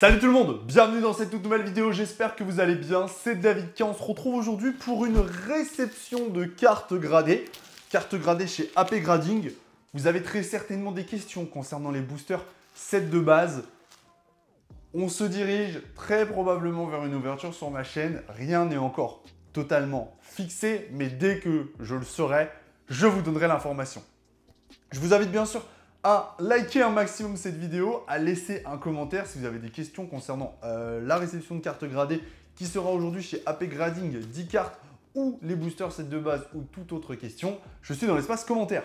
Salut tout le monde, bienvenue dans cette toute nouvelle vidéo, j'espère que vous allez bien, c'est David K, on se retrouve aujourd'hui pour une réception de cartes gradées chez AP Grading. Vous avez très certainement des questions concernant les boosters sets de base. On se dirige très probablement vers une ouverture sur ma chaîne, rien n'est encore totalement fixé, mais dès que je le saurai, je vous donnerai l'information. Je vous invite bien sûr à liker un maximum cette vidéo, à laisser un commentaire si vous avez des questions concernant la réception de cartes gradées qui sera aujourd'hui chez AP Grading, 10 cartes ou les boosters sets de base ou toute autre question. Je suis dans l'espace commentaire.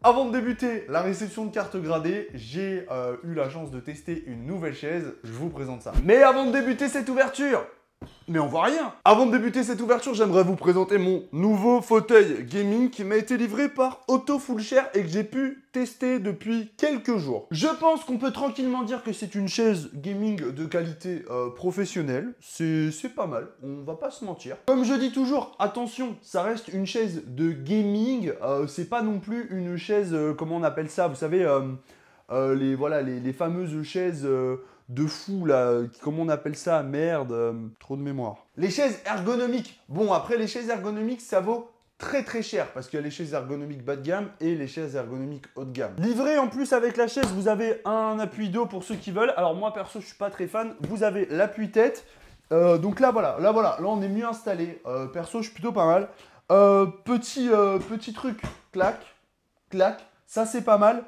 Avant de débuter la réception de cartes gradées, j'ai eu la chance de tester une nouvelle chaise, je vous présente ça. Mais avant de débuter cette ouverture, mais on voit rien. Avant de débuter cette ouverture, j'aimerais vous présenter mon nouveau fauteuil gaming qui m'a été livré par Auto Full Share et que j'ai pu tester depuis quelques jours. Je pense qu'on peut tranquillement dire que c'est une chaise gaming de qualité professionnelle. C'est pas mal, on va pas se mentir. Comme je dis toujours, attention, ça reste une chaise de gaming. C'est pas non plus une chaise, comment on appelle ça, vous savez, les fameuses chaises... de fou là, comment on appelle ça? Merde, trop de mémoire. Les chaises ergonomiques. Bon, après les chaises ergonomiques, ça vaut très très cher parce qu'il y a les chaises ergonomiques bas de gamme et les chaises ergonomiques haut de gamme. Livré en plus avec la chaise, vous avez un appui-dos pour ceux qui veulent. Alors moi perso, je suis pas très fan. Vous avez l'appui-tête. Donc là voilà, là on est mieux installé. Perso, je suis plutôt pas mal. Petit truc, clac, clac, ça c'est pas mal.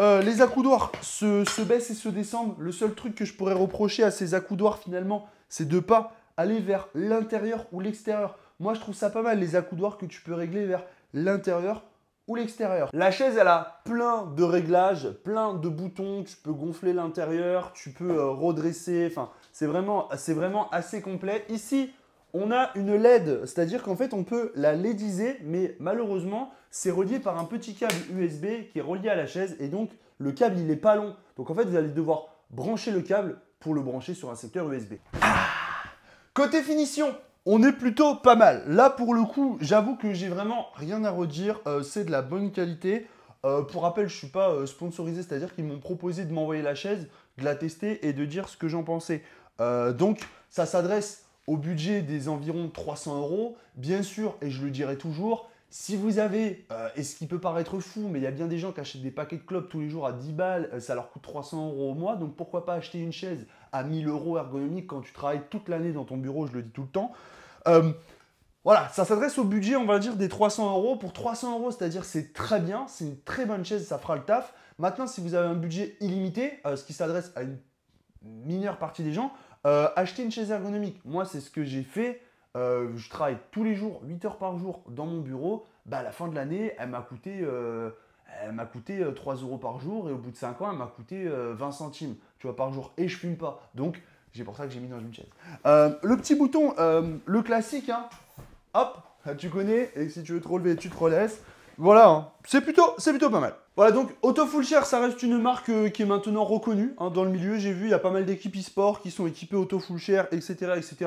Les accoudoirs se baissent et se descendent. Le seul truc que je pourrais reprocher à ces accoudoirs finalement, c'est de ne pas aller vers l'intérieur ou l'extérieur. Moi, je trouve ça pas mal, les accoudoirs que tu peux régler vers l'intérieur ou l'extérieur. La chaise, elle a plein de réglages, plein de boutons. Tu peux gonfler l'intérieur, tu peux redresser. Enfin, c'est vraiment assez complet. Ici, on a une LED, c'est-à-dire qu'en fait, on peut la LEDiser, mais malheureusement, c'est relié par un petit câble USB qui est relié à la chaise et donc le câble, il n'est pas long. Donc en fait, vous allez devoir brancher le câble pour le brancher sur un secteur USB. Côté finition, on est plutôt pas mal. Là, pour le coup, j'avoue que j'ai vraiment rien à redire. C'est de la bonne qualité. Pour rappel, je ne suis pas sponsorisé, c'est-à-dire qu'ils m'ont proposé de m'envoyer la chaise, de la tester et de dire ce que j'en pensais. Donc, ça s'adresse au budget des environs 300 €. Bien sûr, et je le dirai toujours, si vous avez, et ce qui peut paraître fou, mais il y a bien des gens qui achètent des paquets de clopes tous les jours à 10 balles, ça leur coûte 300 € au mois, donc pourquoi pas acheter une chaise à 1000 € ergonomique quand tu travailles toute l'année dans ton bureau, je le dis tout le temps. Voilà, ça s'adresse au budget, on va dire, des 300 €. Pour 300 €, c'est-à-dire c'est très bien, c'est une très bonne chaise, ça fera le taf. Maintenant, si vous avez un budget illimité, ce qui s'adresse à une mineure partie des gens, acheter une chaise ergonomique. Moi, c'est ce que j'ai fait. Je travaille tous les jours, 8 heures par jour dans mon bureau. Bah, à la fin de l'année, elle m'a coûté 3 € par jour et au bout de 5 ans, elle m'a coûté 20 centimes par jour. Et je fume pas. Donc, c'est pour ça que j'ai mis dans une chaise. Le petit bouton, le classique, hein. Hop, tu connais. Et si tu veux te relever, tu te relèves. Voilà, hein. C'est plutôt pas mal. Voilà, donc Auto Full Share, ça reste une marque qui est maintenant reconnue hein, dans le milieu. J'ai vu, il y a pas mal d'équipes e-sport qui sont équipées Auto Full Share, etc., etc.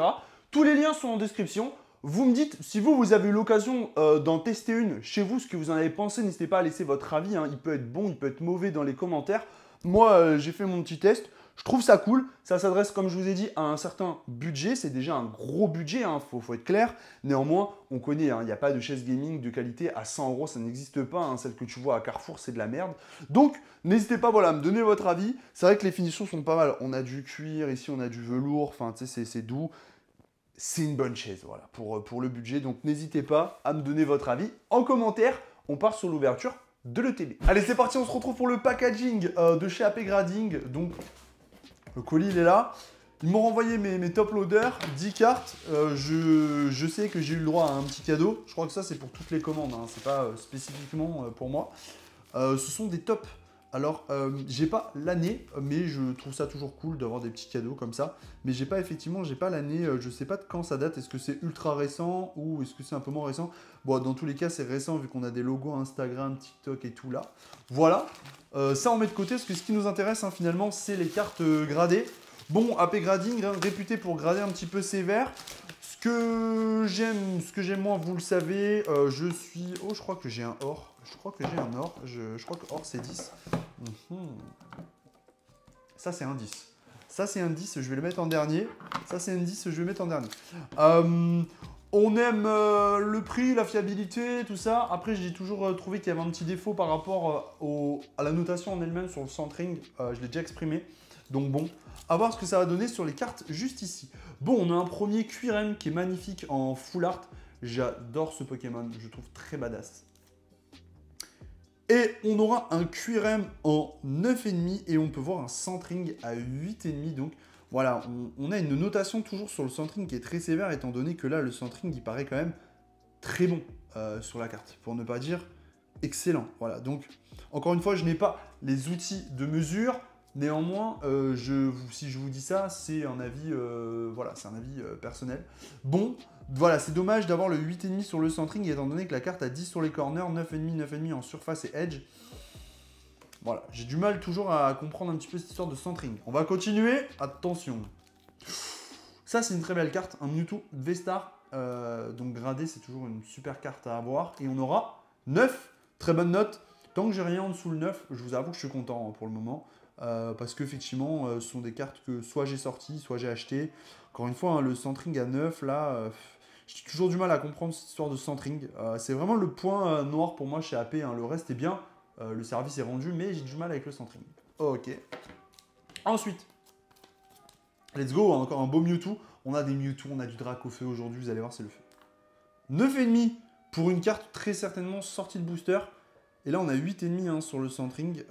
Tous les liens sont en description. Vous me dites, si vous avez eu l'occasion d'en tester une chez vous, ce que vous en avez pensé, n'hésitez pas à laisser votre avis. Hein. Il peut être bon, il peut être mauvais dans les commentaires. Moi, j'ai fait mon petit test. Je trouve ça cool. Ça s'adresse, comme je vous ai dit, à un certain budget. C'est déjà un gros budget, hein. Faut être clair. Néanmoins, on connaît, il n'y a pas de chaise gaming de qualité à 100 €. Ça n'existe pas. Hein. Celle que tu vois à Carrefour, c'est de la merde. Donc, n'hésitez pas à me donner votre avis. C'est vrai que les finitions sont pas mal. On a du cuir, ici on a du velours. Enfin, tu sais, c'est doux. C'est une bonne chaise, voilà, pour le budget. Donc, n'hésitez pas à me donner votre avis en commentaire. On part sur l'ouverture de l'ETB. Allez, c'est parti. On se retrouve pour le packaging de chez AP Grading. Donc, le colis, il est là. Ils m'ont renvoyé mes top loaders, 10 cartes. Je sais que j'ai eu le droit à un petit cadeau. Je crois que ça, c'est pour toutes les commandes. Hein. C'est pas spécifiquement pour moi. Ce sont des tops. Alors, j'ai pas l'année, mais je trouve ça toujours cool d'avoir des petits cadeaux comme ça. Mais j'ai pas l'année, je sais pas de quand ça date. Est-ce que c'est ultra récent ou est-ce que c'est un peu moins récent? Bon, dans tous les cas, c'est récent vu qu'on a des logos Instagram, TikTok et tout là. Voilà. Ça, on met de côté parce que ce qui nous intéresse hein, finalement, c'est les cartes gradées. Bon, AP Grading, hein, réputé pour grader un petit peu sévère. Ce que j'aime moins, vous le savez, je suis... Oh, je crois que j'ai un or. Je crois que j'ai un or. Je crois que or, c'est 10. Ça, c'est un 10. Ça, c'est un 10, je vais le mettre en dernier. Ça, c'est un 10, je vais le mettre en dernier. On aime le prix, la fiabilité, tout ça. Après, j'ai toujours trouvé qu'il y avait un petit défaut par rapport à la notation en elle-même sur le centring. Je l'ai déjà exprimé. Donc bon, à voir ce que ça va donner sur les cartes juste ici. Bon, on a un premier QRM qui est magnifique en full art. J'adore ce Pokémon, je le trouve très badass. Et on aura un QRM en 9,5 et on peut voir un centring à 8,5. Donc voilà, on a une notation toujours sur le centring qui est très sévère, étant donné que là, le centring, il paraît quand même très bon sur la carte, pour ne pas dire excellent. Voilà, donc encore une fois, je n'ai pas les outils de mesure. Néanmoins, si je vous dis ça, c'est un avis, voilà, c'est un avis personnel. Bon, voilà, c'est dommage d'avoir le 8,5 sur le centring, étant donné que la carte a 10 sur les corners, 9,5, 9,5 en surface et edge. Voilà, j'ai du mal toujours à comprendre un petit peu cette histoire de centring. On va continuer, attention. Ça, c'est une très belle carte, un Mewtwo V-Star, donc gradé, c'est toujours une super carte à avoir. Et on aura 9, très bonne note. Tant que j'ai rien en dessous le 9, je vous avoue que je suis content hein, pour le moment. Parce qu'effectivement, ce sont des cartes que soit j'ai sorties, soit j'ai achetées. Encore une fois, hein, le centring à 9, là, j'ai toujours du mal à comprendre cette histoire de centring. C'est vraiment le point noir pour moi chez AP. Hein. Le reste est bien, le service est rendu, mais j'ai du mal avec le centring. Ok. Ensuite, let's go, hein, encore un beau Mewtwo. On a des Mewtwo, on a du Dracofeu aujourd'hui, vous allez voir, c'est le feu. 9,5 pour une carte très certainement sortie de booster. Et là, on a 8,5 hein, sur le centring.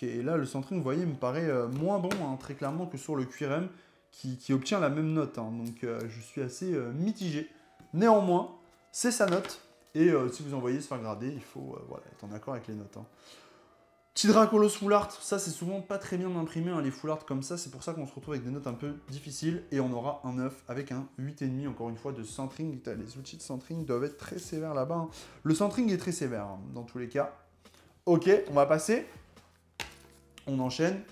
Et là, le centring, vous voyez, me paraît moins bon, hein, très clairement, que sur le QRM, qui obtient la même note. Hein. Donc, je suis assez mitigé. Néanmoins, c'est sa note. Et si vous envoyez se faire grader, il faut voilà, être en accord avec les notes. Hein. Petit Dracolos Full Art, ça, c'est souvent pas très bien imprimé, hein, les Full Art comme ça. C'est pour ça qu'on se retrouve avec des notes un peu difficiles. Et on aura un 9 avec un 8,5, encore une fois, de centring. Les outils de centring doivent être très sévères là-bas. Hein. Le centring est très sévère, hein, dans tous les cas. Ok, on va passer. On enchaîne.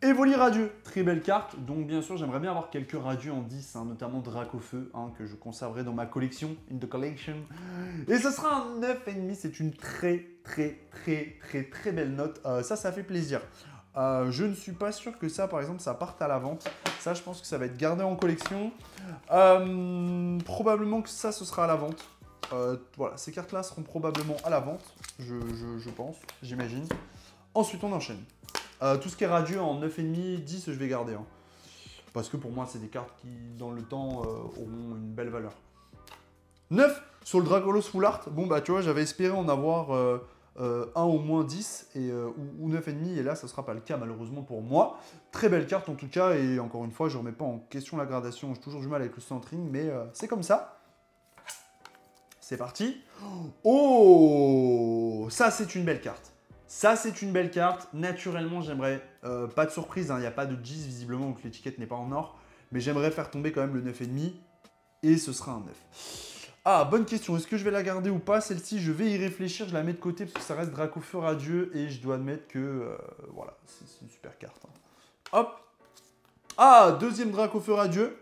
Evoli Radieux, très belle carte. Donc bien sûr, j'aimerais bien avoir quelques radieux en 10, hein, notamment Dracofeu, hein, que je conserverai dans ma collection, in the collection. Et ce sera un 9,5, c'est une très belle note. Ça fait plaisir. Je ne suis pas sûr que ça, par exemple, ça parte à la vente. Ça, je pense que ça va être gardé en collection. Probablement que ça, ce sera à la vente. Voilà, ces cartes-là seront probablement à la vente, je pense, j'imagine. Ensuite, on enchaîne. Tout ce qui est radieux en 9,5, 10, je vais garder. Hein. Parce que pour moi, c'est des cartes qui, dans le temps, auront une belle valeur. 9 sur le Dracolos Full Art. Bon, bah, tu vois, j'avais espéré en avoir un au moins 10 ou 9,5. Et là, ça ne sera pas le cas, malheureusement, pour moi. Très belle carte, en tout cas. Et encore une fois, je ne remets pas en question la gradation. J'ai toujours du mal avec le centring, mais c'est comme ça. C'est parti. Oh, ça, c'est une belle carte. Ça, c'est une belle carte. Naturellement, j'aimerais, pas de surprise, il n'y a pas de 10 visiblement, donc l'étiquette n'est pas en or. Mais j'aimerais faire tomber quand même le 9,5 et ce sera un 9. Ah, bonne question. Est-ce que je vais la garder ou pas? Celle-ci, je vais y réfléchir. Je la mets de côté parce que ça reste Dracofeu Radieux et je dois admettre que, voilà, c'est une super carte. Hein. Hop. Ah, deuxième Dracofeu Radieux.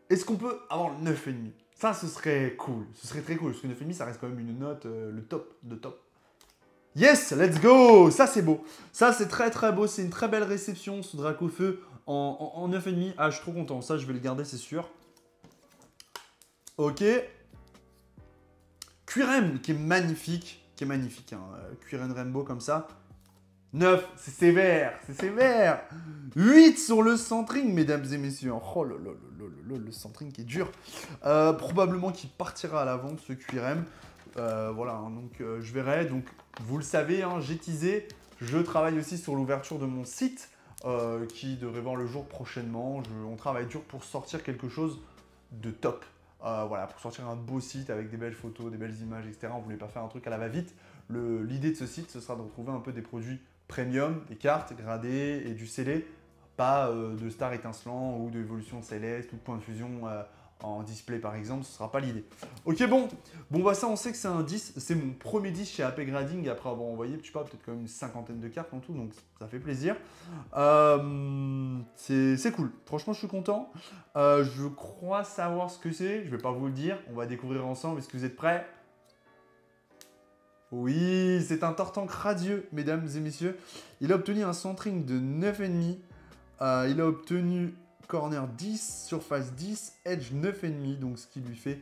Est-ce qu'on peut avoir le 9,5? Ça, ce serait cool. Ce serait très cool parce que 9,5, ça reste quand même une note, le top de top. Yes, let's go. Ça, c'est beau. Ça, c'est très beau. C'est une très belle réception, ce Dracofeu en 9,5. Ah, je suis trop content. Ça, je vais le garder, c'est sûr. Ok. QRM, qui est magnifique. Hein. QRM Rainbow, comme ça. 9, c'est sévère. 8 sur le centring, mesdames et messieurs. Oh là là là là, le centring qui est dur. Probablement qu'il partira à la vente, ce QRM. Voilà, hein, donc je verrai. Donc, vous le savez, hein, j'ai teasé. Je travaille aussi sur l'ouverture de mon site qui devrait voir le jour prochainement. On travaille dur pour sortir quelque chose de top. Voilà, pour sortir un beau site avec des belles photos, des belles images, etc. On ne voulait pas faire un truc à la va-vite. L'idée de ce site, ce sera de retrouver un peu des produits premium, des cartes gradées et du scellé. Pas de star étincelant ou d'évolution céleste ou de point de fusion en display par exemple, ce ne sera pas l'idée. Ok, bon, bah ça on sait que c'est un 10, c'est mon premier 10 chez AP Grading après avoir envoyé, je sais pas, peut-être quand même une cinquantaine de cartes en tout, donc ça fait plaisir. C'est cool, franchement je suis content. Je crois savoir ce que c'est, je vais pas vous le dire, on va découvrir ensemble, est-ce que vous êtes prêts? Oui, c'est un Tortank radieux, mesdames et messieurs. Il a obtenu un centring de 9,5. Il a obtenu corner 10, surface 10, edge 9,5, donc ce qui lui fait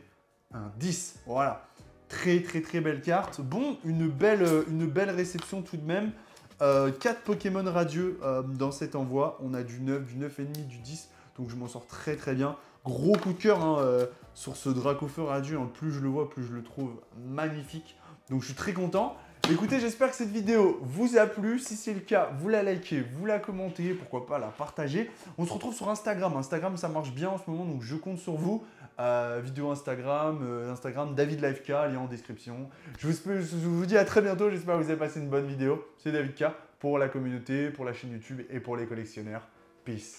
un 10. Voilà. Très très très belle carte. Bon, une belle réception tout de même. 4 Pokémon radieux dans cet envoi. On a du 9, du 9,5, du 10. Donc je m'en sors très très bien. Gros coup de cœur hein, sur ce Dracofeu radieux. Hein. Plus je le vois, plus je le trouve magnifique. Donc je suis très content. Écoutez, j'espère que cette vidéo vous a plu. Si c'est le cas, vous la likez, vous la commentez, pourquoi pas la partager. On se retrouve sur Instagram. Instagram, ça marche bien en ce moment, donc je compte sur vous. Vidéo Instagram, Instagram David Live K, lien en description. Je vous dis à très bientôt. J'espère que vous avez passé une bonne vidéo. C'est David K pour la communauté, pour la chaîne YouTube et pour les collectionneurs. Peace.